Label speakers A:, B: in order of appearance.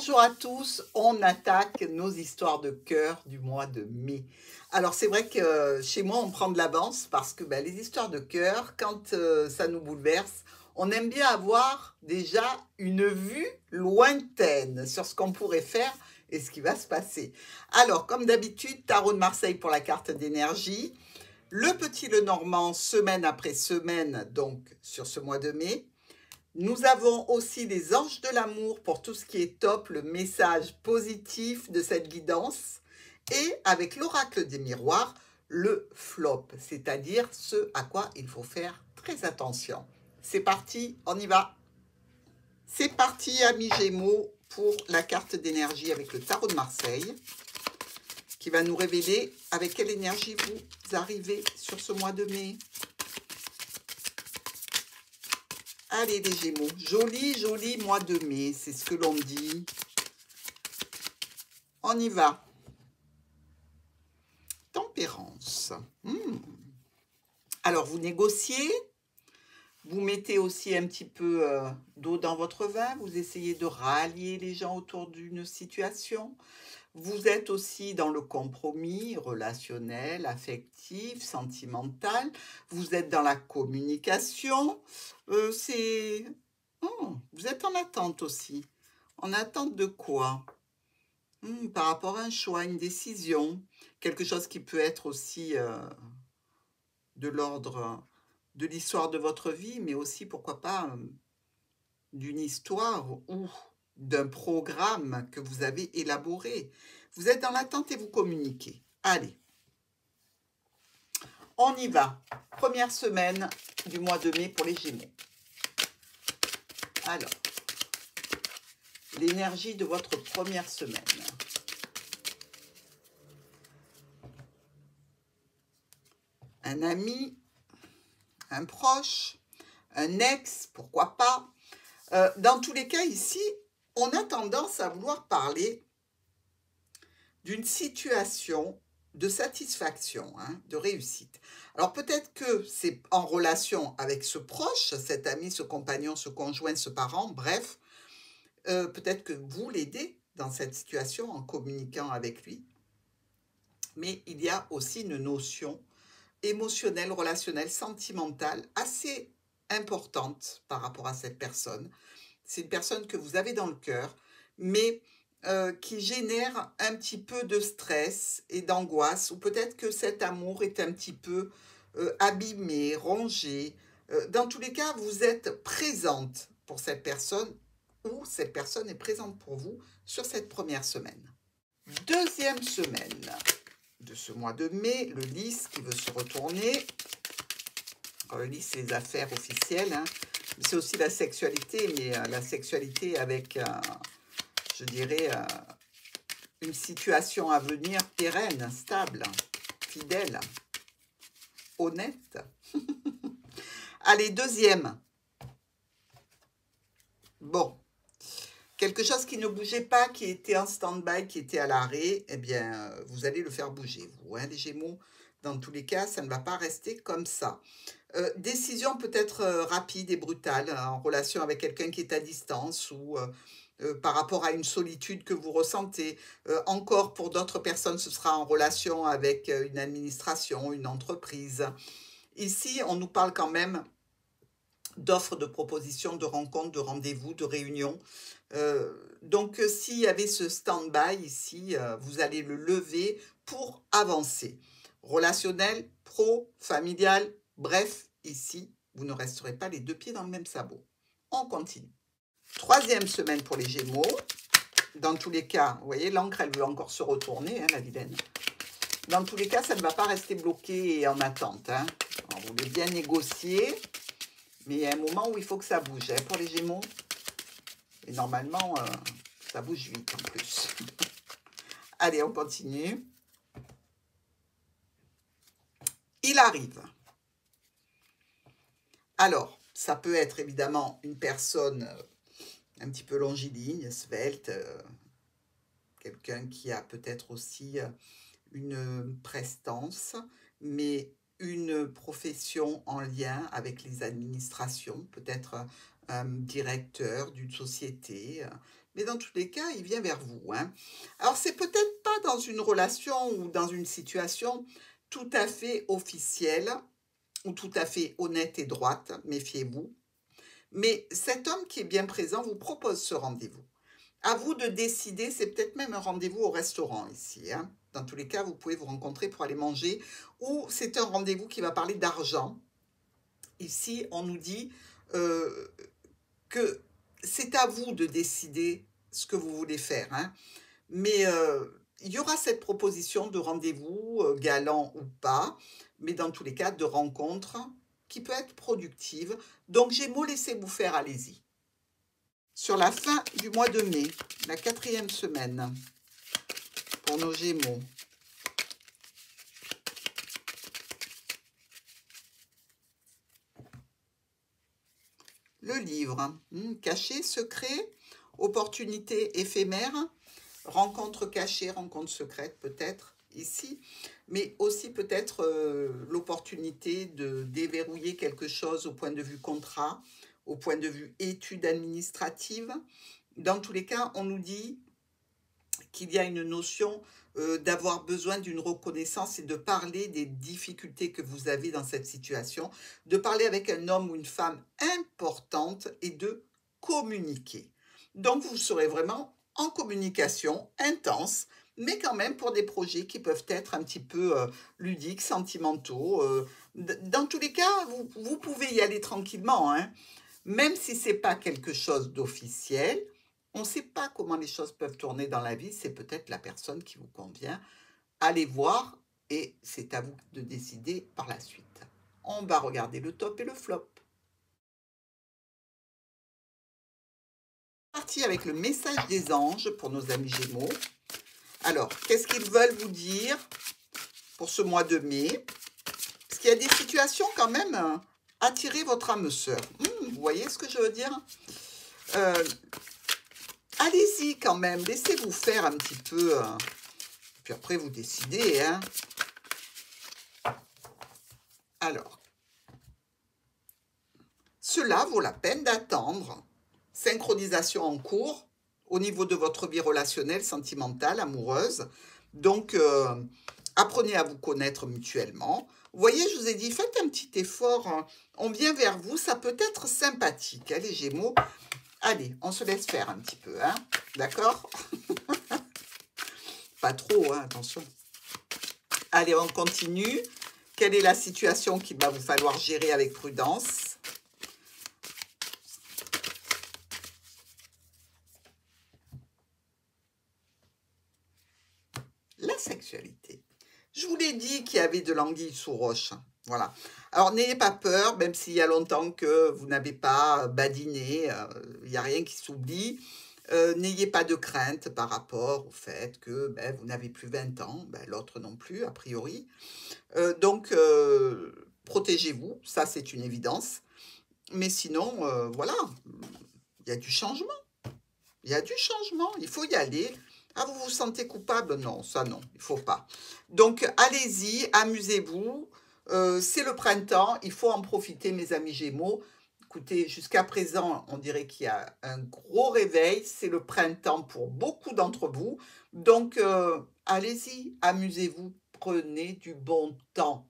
A: Bonjour à tous, on attaque nos histoires de cœur du mois de mai. Alors c'est vrai que chez moi on prend de l'avance parce que les histoires de cœur, quand ça nous bouleverse, on aime bien avoir déjà une vue lointaine sur ce qu'on pourrait faire et ce qui va se passer. Alors comme d'habitude, tarot de Marseille pour la carte d'énergie, le petit Lenormand semaine après semaine, donc sur ce mois de mai. Nous avons aussi les anges de l'amour pour tout ce qui est top, le message positif de cette guidance. Et avec l'oracle des miroirs, le flop, c'est-à-dire ce à quoi il faut faire très attention. C'est parti, on y va. C'est parti, amis Gémeaux, pour la carte d'énergie avec le tarot de Marseille, qui va nous révéler avec quelle énergie vous arrivez sur ce mois de mai. Allez les Gémeaux, joli, joli mois de mai, c'est ce que l'on dit. On y va. Tempérance. Alors, vous négociez, vous mettez aussi un petit peu d'eau dans votre vin, vous essayez de rallier les gens autour d'une situation. Vous êtes aussi dans le compromis relationnel, affectif, sentimental. Vous êtes dans la communication. Vous êtes en attente aussi. En attente de quoi? Par rapport à un choix, une décision. Quelque chose qui peut être aussi de l'ordre de l'histoire de votre vie, mais aussi, pourquoi pas, d'une histoire ou d'un programme que vous avez élaboré. Vous êtes dans l'attente et vous communiquez. Allez, on y va. Première semaine du mois de mai pour les Gémeaux. Alors, l'énergie de votre première semaine. Un ami, un proche, un ex, pourquoi pas. Dans tous les cas, ici, on a tendance à vouloir parler d'une situation de satisfaction, de réussite. Alors peut-être que c'est en relation avec ce proche, cet ami, ce compagnon, ce conjoint, ce parent, bref, peut-être que vous l'aidez dans cette situation en communiquant avec lui. Mais il y a aussi une notion émotionnelle, relationnelle, sentimentale assez importante par rapport à cette personne. C'est une personne que vous avez dans le cœur, mais qui génère un petit peu de stress et d'angoisse, ou peut-être que cet amour est un petit peu abîmé, rongé. Dans tous les cas, vous êtes présente pour cette personne, ou cette personne est présente pour vous sur cette première semaine. Deuxième semaine de ce mois de mai, le lys qui veut se retourner. Alors, le lys, c'est les affaires officielles, c'est aussi la sexualité, mais la sexualité avec, je dirais, une situation à venir pérenne, stable, fidèle, honnête. Allez, deuxième. Bon, quelque chose qui ne bougeait pas, qui était en stand-by, qui était à l'arrêt, eh bien, vous allez le faire bouger, vous, les Gémeaux. Dans tous les cas, ça ne va pas rester comme ça. Décision peut-être rapide et brutale en relation avec quelqu'un qui est à distance ou par rapport à une solitude que vous ressentez. Encore pour d'autres personnes, ce sera en relation avec une administration, une entreprise. Ici, on nous parle quand même d'offres, de propositions, de rencontres, de rendez-vous, de réunions. Donc, s'il y avait ce stand-by ici, vous allez le lever pour avancer. Relationnel, pro, familial, bref, ici, vous ne resterez pas les deux pieds dans le même sabot. On continue. Troisième semaine pour les Gémeaux. Dans tous les cas, vous voyez, l'encre, elle veut encore se retourner, la vilaine. Dans tous les cas, ça ne va pas rester bloqué et en attente. Alors, vous voulez bien négocier, mais il y a un moment où il faut que ça bouge pour les Gémeaux. Et normalement, ça bouge vite en plus. Allez, on continue. Il arrive. Alors, ça peut être évidemment une personne un petit peu longiligne, svelte, quelqu'un qui a peut-être aussi une prestance, mais une profession en lien avec les administrations, peut-être un directeur d'une société, mais dans tous les cas, il vient vers vous, hein. Alors, c'est peut-être pas dans une relation ou dans une situation tout à fait officielle ou tout à fait honnête et droite, méfiez-vous. Mais cet homme qui est bien présent vous propose ce rendez-vous. À vous de décider, c'est peut-être même un rendez-vous au restaurant ici, hein. Dans tous les cas, vous pouvez vous rencontrer pour aller manger ou c'est un rendez-vous qui va parler d'argent. Ici, on nous dit que c'est à vous de décider ce que vous voulez faire, hein. Mais il y aura cette proposition de rendez-vous, galant ou pas, mais dans tous les cas, de rencontre qui peut être productive. Donc, Gémeaux, laissez-vous faire, allez-y. Sur la fin du mois de mai, la 4e semaine, pour nos Gémeaux. Le livre, caché, secret, opportunité éphémère, rencontre cachée, rencontre secrète peut-être ici, mais aussi peut-être l'opportunité de déverrouiller quelque chose au point de vue contrat, au point de vue études administratives. Dans tous les cas, on nous dit qu'il y a une notion d'avoir besoin d'une reconnaissance et de parler des difficultés que vous avez dans cette situation, de parler avec un homme ou une femme importante et de communiquer. Donc, vous serez vraiment en communication intense, mais quand même pour des projets qui peuvent être un petit peu ludiques, sentimentaux. Dans tous les cas, vous pouvez y aller tranquillement, hein, même si ce n'est pas quelque chose d'officiel. On ne sait pas comment les choses peuvent tourner dans la vie, c'est peut-être la personne qui vous convient. Allez voir et c'est à vous de décider par la suite. On va regarder le top et le flop. Parti avec le message des anges pour nos amis Gémeaux. Alors, qu'est-ce qu'ils veulent vous dire pour ce mois de mai? Parce qu'il y a des situations quand même attirer votre âme sœur. Vous voyez ce que je veux dire? Allez-y quand même, laissez-vous faire un petit peu. Puis après, vous décidez, hein. Alors, cela vaut la peine d'attendre. Synchronisation en cours au niveau de votre vie relationnelle, sentimentale, amoureuse. Donc, apprenez à vous connaître mutuellement. Vous voyez, je vous ai dit, faites un petit effort. Hein. On vient vers vous, ça peut être sympathique, hein, les Gémeaux. Allez, on se laisse faire un petit peu, hein, d'accord? Pas trop, hein, attention. Allez, on continue. Quelle est la situation qu'il va vous falloir gérer avec prudence? La sexualité. Je vous l'ai dit qu'il y avait de l'anguille sous roche. Voilà. Alors, n'ayez pas peur, même s'il y a longtemps que vous n'avez pas badiné, il n'y a rien qui s'oublie. N'ayez pas de crainte par rapport au fait que vous n'avez plus 20 ans, l'autre non plus, a priori. Donc, protégez-vous, ça c'est une évidence. Mais sinon, voilà, il y a du changement. Il y a du changement, il faut y aller. Ah, vous vous sentez coupable? Non, ça non, il ne faut pas. Donc, allez-y, amusez-vous. C'est le printemps, il faut en profiter, mes amis Gémeaux. Écoutez, jusqu'à présent, on dirait qu'il y a un gros réveil. C'est le printemps pour beaucoup d'entre vous. Donc, allez-y, amusez-vous, prenez du bon temps.